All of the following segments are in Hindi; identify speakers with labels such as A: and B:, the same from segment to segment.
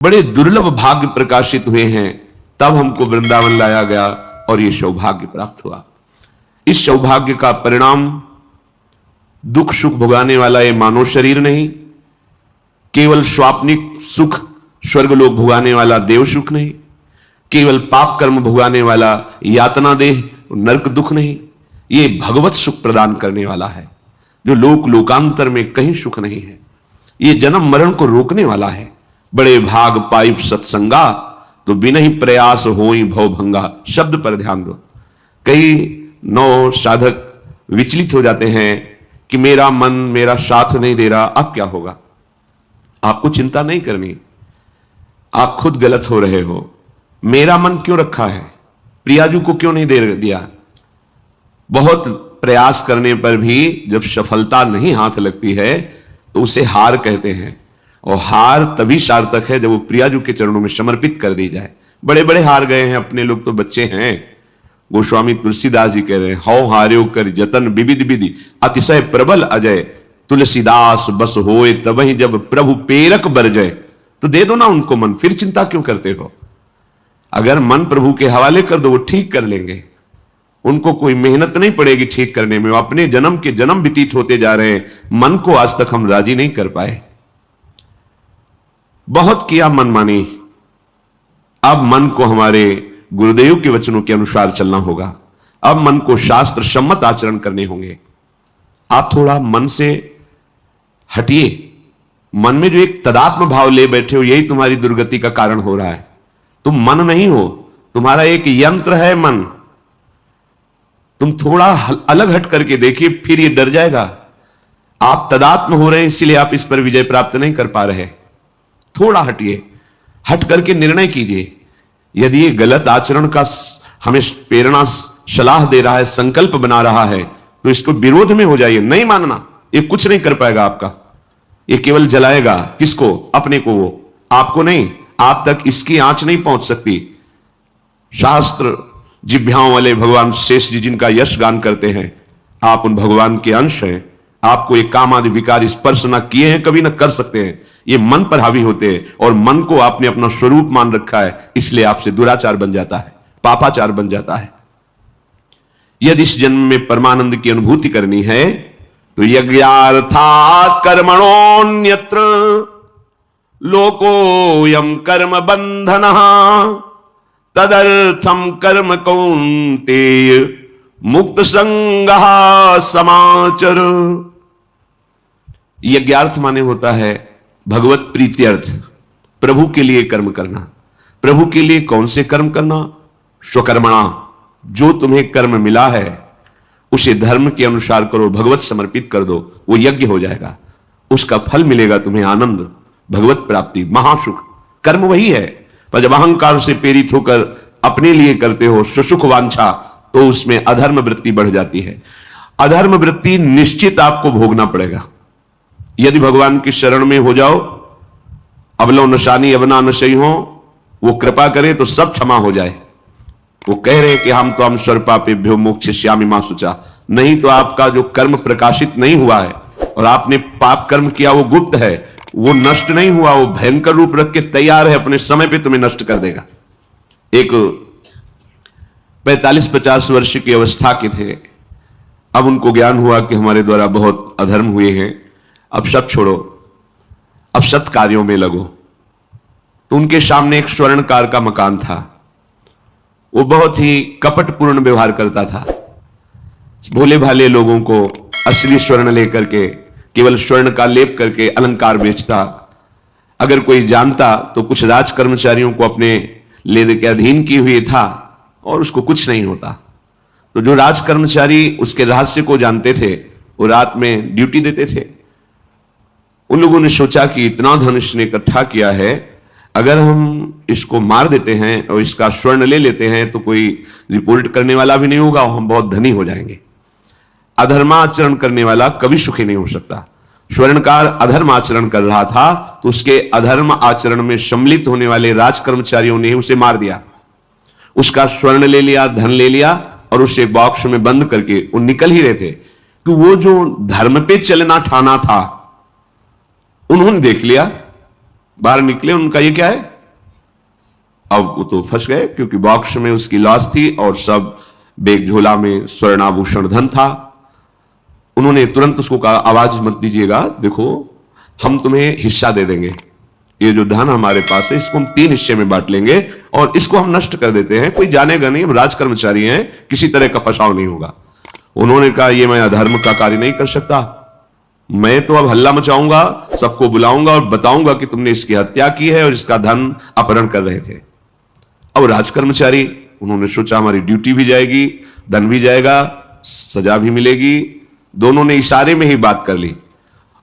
A: बड़े दुर्लभ भाग्य प्रकाशित हुए हैं, तब हमको वृंदावन लाया गया और ये सौभाग्य प्राप्त हुआ। इस सौभाग्य का परिणाम दुख सुख भुगाने वाला ये मानव शरीर नहीं, केवल स्वाप्निक सुख स्वर्गलोक भुगाने वाला देव सुख नहीं, केवल पाप कर्म भुगाने वाला यातना देह नरक दुख नहीं, ये भगवत सुख प्रदान करने वाला है जो लोक लोकांतर में कहीं सुख नहीं है। ये जन्म मरण को रोकने वाला है। बड़े भाग पाइप सत्संगा तो बिना ही प्रयास होई भव भंगा। शब्द पर ध्यान दो। कई नौ साधक विचलित हो जाते हैं कि मेरा मन मेरा साथ नहीं दे रहा, अब क्या होगा। आपको चिंता नहीं करनी, आप खुद गलत हो रहे हो। मेरा मन क्यों रखा है, प्रियाजू को क्यों नहीं दे दिया। बहुत प्रयास करने पर भी जब सफलता नहीं हाथ लगती है तो उसे हार कहते हैं, और हार तभी सार्थक है जब वो प्रियाजू के चरणों में समर्पित कर दी जाए। बड़े बड़े हार गए हैं, अपने लोग तो बच्चे हैं। गोस्वामी तुलसीदास जी कह रहे हैं, हौ हार्यो कर जतन विविध विधि अतिशय प्रबल अजय, तुलसीदास बस होए तबहि जब प्रभु पेरक बरजय। तो दे दो ना उनको मन, फिर चिंता क्यों करते हो। अगर मन प्रभु के हवाले कर दो, वो ठीक कर लेंगे। उनको कोई मेहनत नहीं पड़ेगी ठीक करने में। वो अपने जन्म के जन्म व्यतीत होते जा रहे हैं, मन को आज तक हम राजी नहीं कर पाए। बहुत किया मनमानी, अब मन को हमारे गुरुदेव के वचनों के अनुसार चलना होगा। अब मन को शास्त्र सम्मत आचरण करने होंगे। आप थोड़ा मन से हटिए। मन में जो एक तदात्म भाव ले बैठे हो, यही तुम्हारी दुर्गति का कारण हो रहा है। तुम मन नहीं हो, तुम्हारा एक यंत्र है मन। तुम थोड़ा अलग हट करके देखिए, फिर ये डर जाएगा। आप तदात्म हो रहे हैं, इसलिए आप इस पर विजय प्राप्त नहीं कर पा रहे। थोड़ा हटिए, हट करके निर्णय कीजिए। यदि ये गलत आचरण का हमें प्रेरणा सलाह दे रहा है, संकल्प बना रहा है, तो इसको विरोध में हो जाइए। नहीं मानना, ये कुछ नहीं कर पाएगा आपका। ये केवल जलाएगा किसको, अपने को, वो आपको नहीं। आप तक इसकी आंच नहीं पहुंच सकती। शास्त्र जिभ्याओं वाले भगवान शेष जी जिनका यश गान करते हैं, आप उन भगवान के अंश हैं। आपको एक काम आदि विकार स्पर्श ना किए हैं, कभी ना कर सकते हैं। ये मन पर हावी होते हैं, और मन को आपने अपना स्वरूप मान रखा है, इसलिए आपसे दुराचार बन जाता है, पापाचार बन जाता है। यदि इस जन्म में परमानंद की अनुभूति करनी है तो यज्ञार्थात् कर्मणोऽन्यत्र लोकोऽयं कर्म बंधनः तदर्थम कर्म कौन्तेय मुक्त संगः समाचर। यज्ञार्थ माने होता है भगवत प्रीत्यर्थ, प्रभु के लिए कर्म करना। प्रभु के लिए कौन से कर्म करना? स्वकर्मणा, जो तुम्हें कर्म मिला है उसे धर्म के अनुसार करो, भगवत समर्पित कर दो, वो यज्ञ हो जाएगा। उसका फल मिलेगा तुम्हें आनंद, भगवत प्राप्ति, महासुख। कर्म वही है, पर जब अहंकार से प्रेरित होकर अपने लिए करते हो सुसुख वांछा, तो उसमें अधर्म वृत्ति बढ़ जाती है। अधर्म वृत्ति निश्चित आपको भोगना पड़ेगा। यदि भगवान की शरण में हो जाओ, अबलो नशानी अबना नशई हो, वो कृपा करे तो सब क्षमा हो जाए। वो कह रहे कि हम तो हम स्वरूपापेभ्यो मोक्षयिष्यामि मा शुचा। नहीं तो आपका जो कर्म प्रकाशित नहीं हुआ है और आपने पाप कर्म किया, वो गुप्त है, वो नष्ट नहीं हुआ, वो भयंकर रूप रख के तैयार है, अपने समय पे तुम्हें नष्ट कर देगा। एक 45-50 वर्ष की अवस्था के थे। अब उनको ज्ञान हुआ कि हमारे द्वारा बहुत अधर्म हुए हैं, अब सब छोड़ो, अब सत् कार्यों में लगो। तो उनके सामने एक स्वर्णकार का मकान था। वो बहुत ही कपटपूर्ण व्यवहार करता था। भोले भाले लोगों को असली स्वर्ण लेकर के, केवल स्वर्ण का लेप करके अलंकार बेचता। अगर कोई जानता तो कुछ राज कर्मचारियों को अपने ले के अधीन किए हुए था और उसको कुछ नहीं होता। तो जो राज कर्मचारी उसके रहस्य को जानते थे, वो रात में ड्यूटी देते थे। उन लोगों ने सोचा कि इतना धन इसने इकट्ठा किया है, अगर हम इसको मार देते हैं और इसका स्वर्ण ले लेते हैं तो कोई रिपोर्ट करने वाला भी नहीं होगा, हम बहुत धनी हो जाएंगे। अधर्माचरण करने वाला कभी सुखी नहीं हो सकता। स्वर्णकार अधर्म आचरण कर रहा था, तो उसके अधर्म आचरण में सम्मिलित होने वाले राज कर्मचारियों ने उसे मार दिया। उसका स्वर्ण ले लिया, धन ले लिया, और उसे बॉक्स में बंद करके वो निकल ही रहे थे कि वो जो धर्म पे चलना ठाना था, उन्होंने देख लिया। बाहर निकले, उनका ये क्या है, अब वो तो फंस गए, क्योंकि बॉक्स में उसकी लाश थी और सब बेग झोला में स्वर्णाभूषण धन था। उन्होंने तुरंत उसको कहा, आवाज मत दीजिएगा, देखो हम तुम्हें हिस्सा दे देंगे, ये जो धन हमारे पास है इसको हम 3 हिस्से में बांट लेंगे और इसको हम नष्ट कर देते हैं, कोई जानेगा नहीं, हम राज कर्मचारी हैं, किसी तरह का फसाव नहीं होगा। उन्होंने कहा, ये मैं अधर्म का कार्य नहीं कर सकता, मैं तो अब हल्ला मचाऊंगा, सबको बुलाऊंगा और बताऊंगा कि तुमने इसकी हत्या की है और इसका धन अपहरण कर रहे थे। अब राज कर्मचारी, उन्होंने सोचा हमारी ड्यूटी भी जाएगी, धन भी जाएगा, सजा भी मिलेगी। दोनों ने इशारे में ही बात कर ली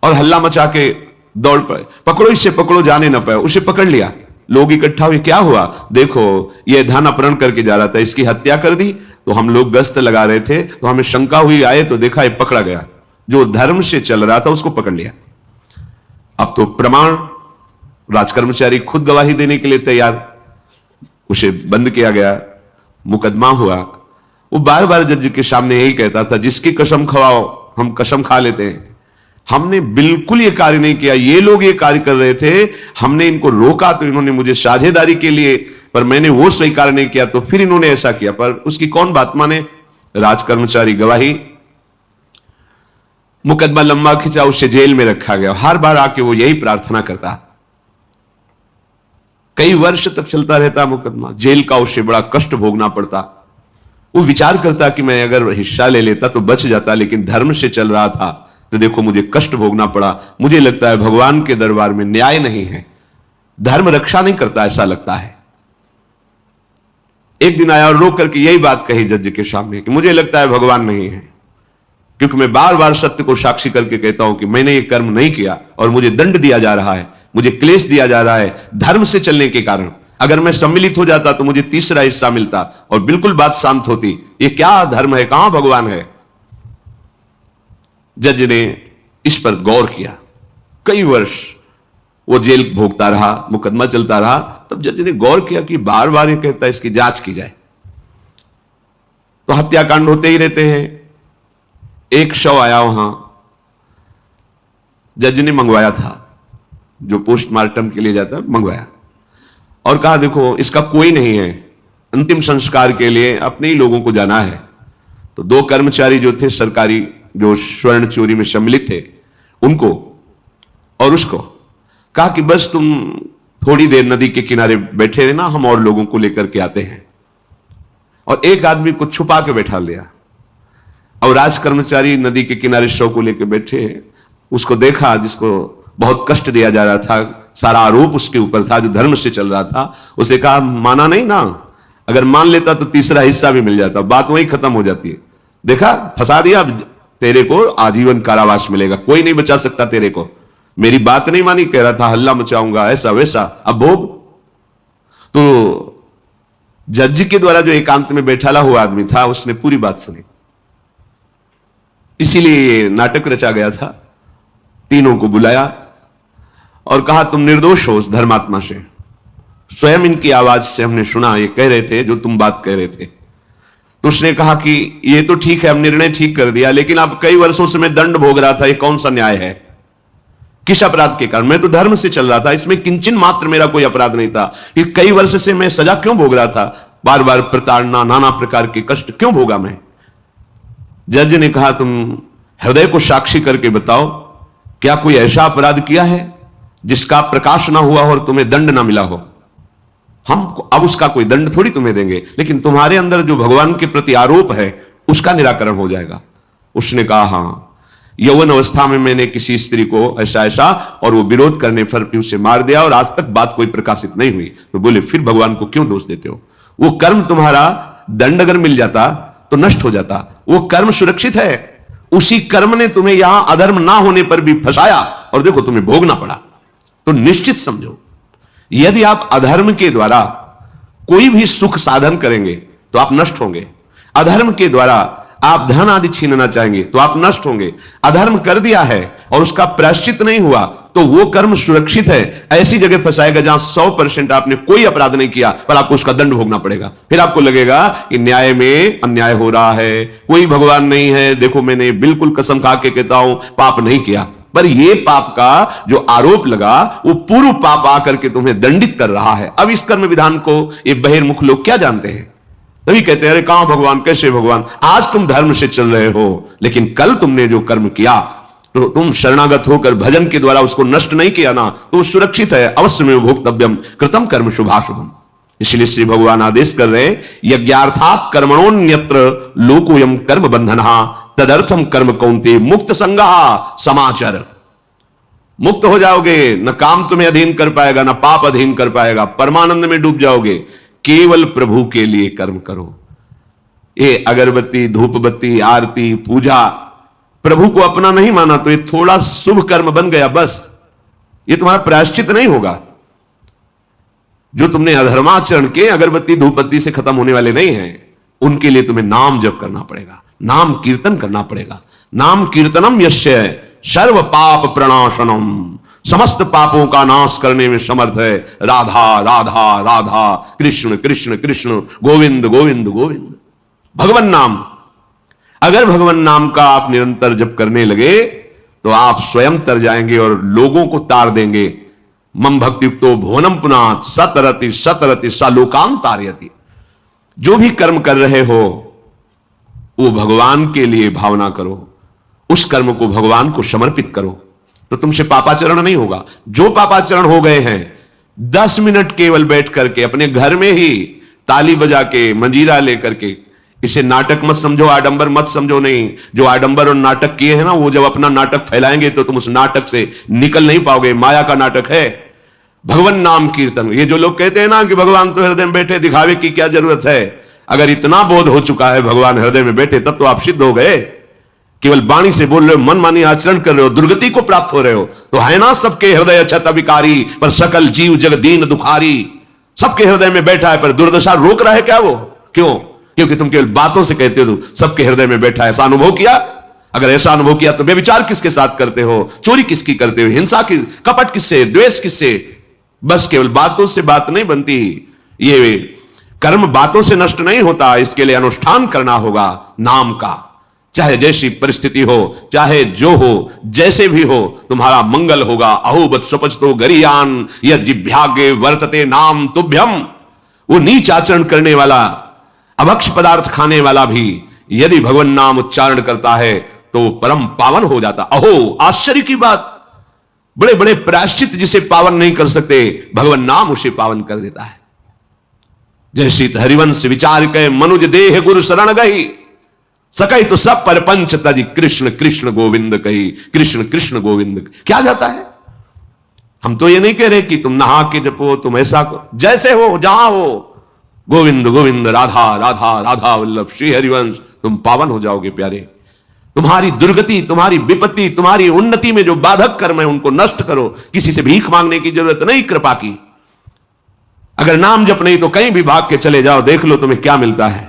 A: और हल्ला मचा के दौड़ पड़े, पकड़ो इसे, पकड़ो, जाने ना पाए। उसे पकड़ लिया, लोग इकट्ठा हुए, क्या हुआ, देखो ये धन अपहरण करके जा रहा था, इसकी हत्या कर दी। तो हम लोग गश्त लगा रहे थे तो हमें शंका हुई, आए तो देखा ये पकड़ा गया, जो धर्म से चल रहा था उसको पकड़ लिया। अब तो प्रमाण, राजकर्मचारी खुद गवाही देने के लिए तैयार, उसे बंद किया गया, मुकदमा हुआ। वो बार बार जज के सामने यही कहता था, जिसकी कसम खवाओ हम कसम खा लेते हैं, हमने बिल्कुल ये कार्य नहीं किया, ये लोग ये कार्य कर रहे थे, हमने इनको रोका तो इन्होंने मुझे साझेदारी के लिए, पर मैंने वो स्वीकार नहीं किया तो फिर इन्होंने ऐसा किया। पर उसकी कौन बात माने, राजकर्मचारी गवाही। मुकदमा लंबा खिंचा, उसे जेल में रखा गया। हर बार आके वो यही प्रार्थना करता, कई वर्ष तक चलता रहता मुकदमा, जेल का उसे बड़ा कष्ट भोगना पड़ता। वो विचार करता कि मैं अगर हिस्सा ले लेता तो बच जाता, लेकिन धर्म से चल रहा था तो देखो मुझे कष्ट भोगना पड़ा। मुझे लगता है भगवान के दरबार में न्याय नहीं है, धर्म रक्षा नहीं करता, ऐसा लगता है। एक दिन आया और रो करके यही बात कही जज के सामने कि मुझे लगता है भगवान नहीं है, क्योंकि मैं बार बार सत्य को साक्षी करके कहता हूं कि मैंने ये कर्म नहीं किया और मुझे दंड दिया जा रहा है, मुझे क्लेश दिया जा रहा है धर्म से चलने के कारण। अगर मैं सम्मिलित हो जाता तो मुझे तीसरा हिस्सा मिलता और बिल्कुल बात शांत होती। ये क्या धर्म है, कहां भगवान है। जज ने इस पर गौर किया, कई वर्ष वो जेल भोगता रहा, मुकदमा चलता रहा। तब जज ने गौर किया कि बार बार ये कहता है इसकी जांच की जाए, तो हत्याकांड होते ही रहते हैं। एक शव आया वहां, जज ने मंगवाया था, जो पोस्टमार्टम के लिए जाता है, मंगवाया और कहा देखो इसका कोई नहीं है, अंतिम संस्कार के लिए अपने ही लोगों को जाना है। तो 2 कर्मचारी जो थे सरकारी, जो स्वर्ण चोरी में सम्मिलित थे, उनको और उसको कहा कि बस तुम थोड़ी देर नदी के किनारे बैठे रहना, हम और लोगों को लेकर के आते हैं। और एक आदमी को छुपा के बैठा लिया और राज कर्मचारी नदी के किनारे शव को लेकर बैठे। उसको देखा जिसको बहुत कष्ट दिया जा रहा था, सारा आरोप उसके ऊपर था, जो धर्म से चल रहा था। उसे कहा माना नहीं ना, अगर मान लेता तो तीसरा हिस्सा भी मिल जाता, बात वहीं खत्म हो जाती है। देखा, फंसा दिया, तेरे को आजीवन कारावास मिलेगा, कोई नहीं बचा सकता तेरे को। मेरी बात नहीं मानी, कह रहा था हल्ला मचाऊंगा, ऐसा वैसा, अब भोग। तो जज के द्वारा जो एकांत में बैठाला हुआ आदमी था, उसने पूरी बात सुनी, इसीलिए ये नाटक रचा गया था। तीनों को बुलाया और कहा तुम निर्दोष हो उस धर्मात्मा से, स्वयं इनकी आवाज से हमने सुना ये कह रहे थे जो तुम बात कह रहे थे। तो उसने कहा कि ये तो ठीक है, अब निर्णय ठीक कर दिया, लेकिन अब कई वर्षों से मैं दंड भोग रहा था, ये कौन सा न्याय है, किस अपराध के कारण? मैं तो धर्म से चल रहा था, इसमें किंचन मात्र मेरा कोई अपराध नहीं था, कि कई वर्ष से मैं सजा क्यों भोग रहा था, बार बार प्रताड़ना, नाना प्रकार के कष्ट क्यों भोगा मैं। जज ने कहा तुम हृदय को साक्षी करके बताओ, क्या कोई ऐसा अपराध किया है जिसका प्रकाश ना हुआ हो और तुम्हें दंड ना मिला हो? हम अब उसका कोई दंड थोड़ी तुम्हें देंगे, लेकिन तुम्हारे अंदर जो भगवान के प्रति आरोप है उसका निराकरण हो जाएगा। उसने कहा हाँ, यौवन अवस्था में मैंने किसी स्त्री को ऐसा ऐसा, और वो विरोध करने पर भी उसे मार दिया और आज तक बात कोई प्रकाशित नहीं हुई। तो बोले फिर भगवान को क्यों दोष देते हो? वो कर्म तुम्हारा दंड अगर मिल जाता तो नष्ट हो जाता, वो कर्म सुरक्षित है, उसी कर्म ने तुम्हें यहां अधर्म ना होने पर भी फंसाया और देखो तुम्हें भोगना पड़ा। तो निश्चित समझो, यदि आप अधर्म के द्वारा कोई भी सुख साधन करेंगे तो आप नष्ट होंगे। अधर्म के द्वारा आप धन आदि छीनना चाहेंगे तो आप नष्ट होंगे। अधर्म कर दिया है और उसका प्रायश्चित नहीं हुआ तो वो कर्म सुरक्षित है, ऐसी जगह फंसाएगा जहां 100% आपने कोई अपराध नहीं किया पर आपको उसका दंड भोगना पड़ेगा। फिर आपको लगेगा कि न्याय में अन्याय हो रहा है, कोई भगवान नहीं है, देखो मैंने बिल्कुल कसम खा के कहता हूं पाप नहीं किया। पर ये पाप का जो आरोप लगा वो पूर्व पाप आकर के तुम्हें दंडित कर रहा है। अब इस कर्म विधान को ये बहिर्मुख लोग क्या जानते हैं? तभी कहते हैं अरे कहां भगवान, कैसे भगवान? आज तुम धर्म से चल रहे हो, लेकिन कल तुमने जो कर्म किया तो तुम शरणागत होकर भजन के द्वारा उसको नष्ट नहीं किया ना, तो सुरक्षित है। अवश्य में भोक्तव्यम कृतम कर्म शुभाशुभम। इसलिए श्री भगवान आदेश कर रहे यज्ञार्थात कर्मणोन्यत्र लोकोयम कर्म बंधनः तदर्थम कर्म कौन्ते मुक्त संगः समाचर। मुक्त हो जाओगे, न काम तुम्हें अधीन कर पाएगा, न पाप अधीन कर पाएगा, परमानंद में डूब जाओगे। केवल प्रभु के लिए कर्म करो। ये अगरबत्ती, धूपबत्ती, आरती, पूजा प्रभु को अपना नहीं माना तो ये थोड़ा शुभ कर्म बन गया, बस ये तुम्हारा प्रायश्चित नहीं होगा। जो तुमने अधर्माचरण के अगरबत्ती धूपबत्ती से खत्म होने वाले नहीं हैं, उनके लिए तुम्हें नाम जप करना पड़ेगा, नाम कीर्तन करना पड़ेगा। नाम कीर्तनम यस्य सर्व पाप प्रणाशनम, समस्त पापों का नाश करने में समर्थ है। राधा राधा राधा, कृष्ण कृष्ण कृष्ण, गोविंद गोविंद गोविंद। भगवान नाम, अगर भगवान नाम का आप निरंतर जप करने लगे तो आप स्वयं तर जाएंगे और लोगों को तार देंगे। मम भक्तियुक्तो भुवनम पुनात सतरति सतरति सलोकाम तारयति। जो भी कर्म कर रहे हो वो भगवान के लिए भावना करो, उस कर्म को भगवान को समर्पित करो, तो तुमसे पापाचरण नहीं होगा। जो पापाचरण हो गए हैं 10 मिनट केवल बैठ करके अपने घर में ही ताली बजा के मंजीरा लेकर के, इसे नाटक मत समझो, आडंबर मत समझो। नहीं, जो आडंबर और नाटक किए हैं ना, वो जब अपना नाटक फैलाएंगे तो तुम उस नाटक से निकल नहीं पाओगे। माया का नाटक है। भगवान नाम कीर्तन, ये जो लोग कहते हैं ना कि भगवान तो हृदय में बैठे, दिखावे की क्या जरूरत है? अगर इतना बोध हो चुका है भगवान हृदय में बैठे, तब तो आप सिद्ध हो गए। केवल वाणी से बोल रहे हो, मन मानी आचरण कर रहे हो, दुर्गति को प्राप्त हो रहे हो, तो है ना सबके हृदय क्षत विकारी पर सकल जीव जग दीन दुखारी। सबके हृदय में बैठा है पर दुर्दशा रोक रहा है क्या वो? क्यों? क्योंकि तुम केवल बातों से कहते हो सबके हृदय में बैठा है। ऐसा अनुभव किया? अगर ऐसा अनुभव किया तो व्यभिचार किसके साथ करते हो, चोरी किसकी करते हो, हिंसा की, कपट किससे, द्वेष किससे? बस केवल बातों से बात नहीं बनती। ये कर्म बातों से नष्ट नहीं होता, इसके लिए अनुष्ठान करना होगा नाम का। चाहे जैसी परिस्थिति हो, चाहे जो हो, जैसे भी हो, तुम्हारा मंगल होगा। अहोबत स्वपचतो गरियान यद जिह्वाग्रे वर्तते नाम तुभ्यम। वो नीच आचरण करने वाला, अभक्ष पदार्थ खाने वाला भी यदि भगवान नाम उच्चारण करता है तो परम पावन हो जाता। अहो, आश्चर्य की बात, बड़े बड़े प्रायश्चित जिसे पावन नहीं कर सकते, भगवान नाम उसे पावन कर देता है। जैसे हरिवंश विचार के मनुज देह गुरु शरण गई, सकई तो सब पर पंच तजी कृष्ण कृष्ण गोविंद कही। कृष्ण कृष्ण गोविंद क्या जाता है? हम तो ये नहीं कह रहे कि तुम नहा के जपो, तुम ऐसा करो, जैसे हो जहां हो, गोविंद गोविंद राधा राधा राधा वल्लभ श्री हरिवंश, तुम पावन हो जाओगे प्यारे। तुम्हारी दुर्गति, तुम्हारी विपत्ति, तुम्हारी उन्नति में जो बाधक कर्म है उनको नष्ट करो। किसी से भीख मांगने की जरूरत नहीं, कृपा की। अगर नाम जप नहीं तो कहीं भी भाग के चले जाओ, देख लो तुम्हें क्या मिलता है।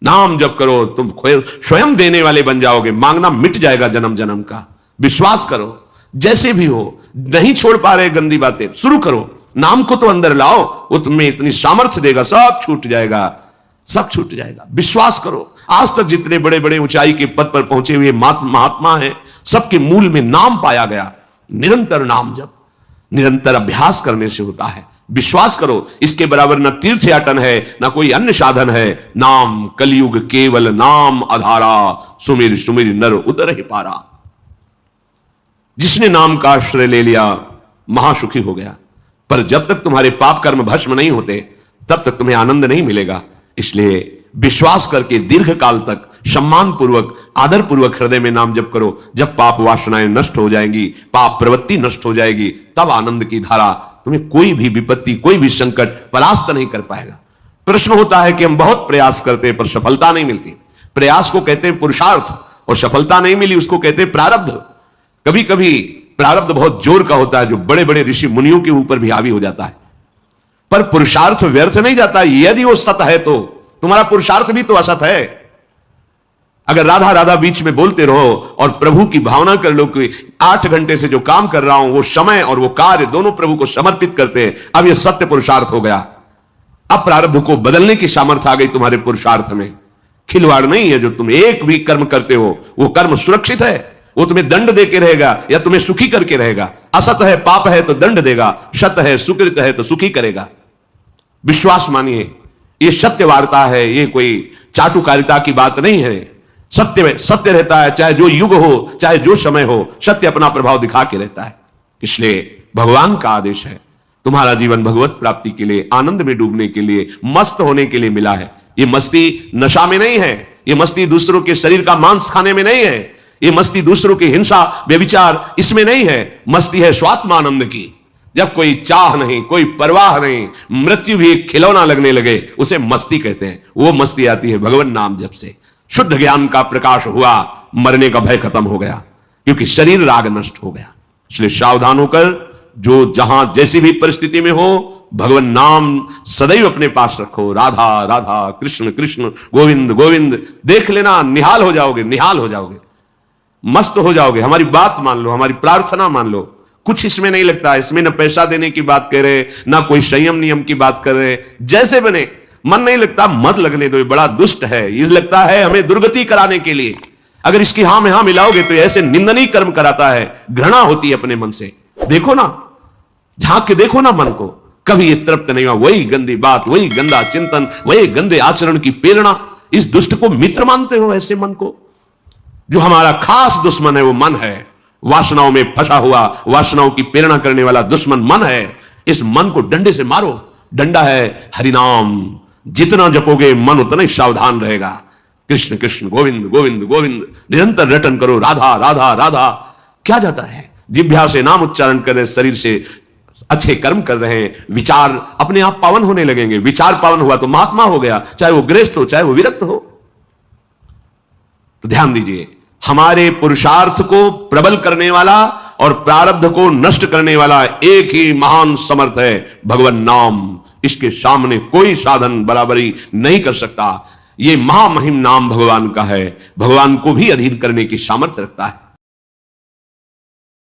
A: नाम जप करो, तुम स्वयं देने वाले बन जाओगे, मांगना मिट जाएगा जन्म जन्म का। विश्वास करो, जैसे भी हो। नहीं छोड़ पा रहे गंदी बातें, शुरू करो, नाम को तो अंदर लाओ, वो तुम्हें इतनी सामर्थ्य देगा, सब छूट जाएगा, सब छूट जाएगा। विश्वास करो। आज तक जितने बड़े बड़े ऊंचाई के पद पर पहुंचे हुए महात्मा हैं, सबके मूल में नाम पाया गया। निरंतर नाम जप, निरंतर अभ्यास करने से होता है। विश्वास करो, इसके बराबर न तीर्थयाटन है, न कोई अन्य साधन है। नाम कलयुग केवल नाम आधारा, सुमिर सुमिर नर उतर ही पारा। जिसने नाम का आश्रय ले लिया महासुखी हो गया। पर जब तक तुम्हारे पाप कर्म भस्म नहीं होते, तब तक तुम्हें आनंद नहीं मिलेगा। इसलिए विश्वास करके दीर्घ काल तक सम्मान पूर्वक, आदर पूर्वक हृदय में नाम जप करो। जब पाप वासनाएं नष्ट हो जाएंगी, पाप प्रवृत्ति नष्ट हो जाएगी, तब आनंद की धारा, तुम्हें कोई भी विपत्ति, कोई भी संकट परास्त नहीं कर पाएगा। प्रश्न होता है कि हम बहुत प्रयास करते हैं पर सफलता नहीं मिलती। प्रयास को कहते हैं पुरुषार्थ, और सफलता नहीं मिली उसको कहते हैं प्रारब्ध। कभी कभी प्रारब्ध बहुत जोर का होता है, जो बड़े बड़े ऋषि मुनियों के ऊपर भी हावी हो जाता है। पर पुरुषार्थ व्यर्थ नहीं जाता। यदि वो सत है तो तुम्हारा पुरुषार्थ भी तो असत है। अगर राधा राधा बीच में बोलते रहो और प्रभु की भावना कर लो कि 8 घंटे से जो काम कर रहा हूं वो समय और वो कार्य दोनों प्रभु को समर्पित करते हैं, अब ये सत्य पुरुषार्थ हो गया। अब प्रारब्ध को बदलने की सामर्थ्य आ गई तुम्हारे पुरुषार्थ में। खिलवाड़ नहीं है। जो तुम एक भी कर्म करते हो वो कर्म सुरक्षित है, वो तुम्हें दंड दे के रहेगा या तुम्हें सुखी करके रहेगा। असत है, पाप है तो दंड देगा, सत है, सुकृत है तो सुखी करेगा। विश्वास मानिए, ये सत्य वार्ता है, ये कोई चाटुकारिता की बात नहीं है। सत्य में सत्य रहता है, चाहे जो युग हो, चाहे जो समय हो, सत्य अपना प्रभाव दिखा के रहता है। इसलिए भगवान का आदेश है, तुम्हारा जीवन भगवत प्राप्ति के लिए, आनंद में डूबने के लिए, मस्त होने के लिए मिला है। ये मस्ती नशा में नहीं है, ये मस्ती दूसरों के शरीर का मांस खाने में नहीं है, ये मस्ती दूसरों की हिंसा व्यभिचार इसमें नहीं है। मस्ती है स्वात्मानंद की। जब कोई चाह नहीं, कोई परवाह नहीं, मृत्यु भी एक खिलौना लगने लगे, उसे मस्ती कहते हैं। वो मस्ती आती है भगवान नाम जप से। शुद्ध ज्ञान का प्रकाश हुआ, मरने का भय खत्म हो गया, क्योंकि शरीर राग नष्ट हो गया। इसलिए सावधान होकर जो जहां जैसी भी परिस्थिति में हो, भगवान नाम सदैव अपने पास रखो। राधा राधा, कृष्ण कृष्ण, गोविंद गोविंद। देख लेना, निहाल हो जाओगे, निहाल हो जाओगे, मस्त हो जाओगे। हमारी बात मान लो, हमारी प्रार्थना मान लो। कुछ इसमें नहीं लगता, इसमें न पैसा देने की बात कर रहे, ना कोई संयम नियम की बात कर रहे। जैसे बने, मन नहीं लगता, मत लगने दो, ये बड़ा दुष्ट है। ये लगता है हमें दुर्गति कराने के लिए। अगर इसकी हां में हां मिलाओगे तो ऐसे निंदनीय कर्म कराता है, घृणा होती है अपने मन से। देखो ना, झांक के देखो ना मन को, कभी ये तृप्त नहीं हुआ। वही गंदी बात, वही गंदा चिंतन, वही गंदे आचरण की प्रेरणा। इस दुष्ट को मित्र मानते हो? ऐसे मन को, जो हमारा खास दुश्मन है वो मन है। वासनाओं में फंसा हुआ, वासनाओं की प्रेरणा करने वाला दुश्मन मन है। इस मन को डंडे से मारो। डंडा है हरिनाम। जितना जपोगे मन उतना ही सावधान रहेगा। कृष्ण कृष्ण, गोविंद गोविंद गोविंद, निरंतर रटन करो। राधा राधा राधा। क्या जाता है? जिह्वा से नाम उच्चारण कर रहे, शरीर से अच्छे कर्म कर रहे हैं, विचार अपने आप पावन होने लगेंगे। विचार पावन हुआ तो महात्मा हो गया, चाहे वो गृहस्थ हो, चाहे वो विरक्त हो। तो ध्यान दीजिए, हमारे पुरुषार्थ को प्रबल करने वाला और प्रारब्ध को नष्ट करने वाला एक ही महान समर्थ है, भगवान नाम। इसके सामने कोई साधन बराबरी नहीं कर सकता। ये महामहिम नाम भगवान का है, भगवान को भी अधीन करने की सामर्थ्य रखता है।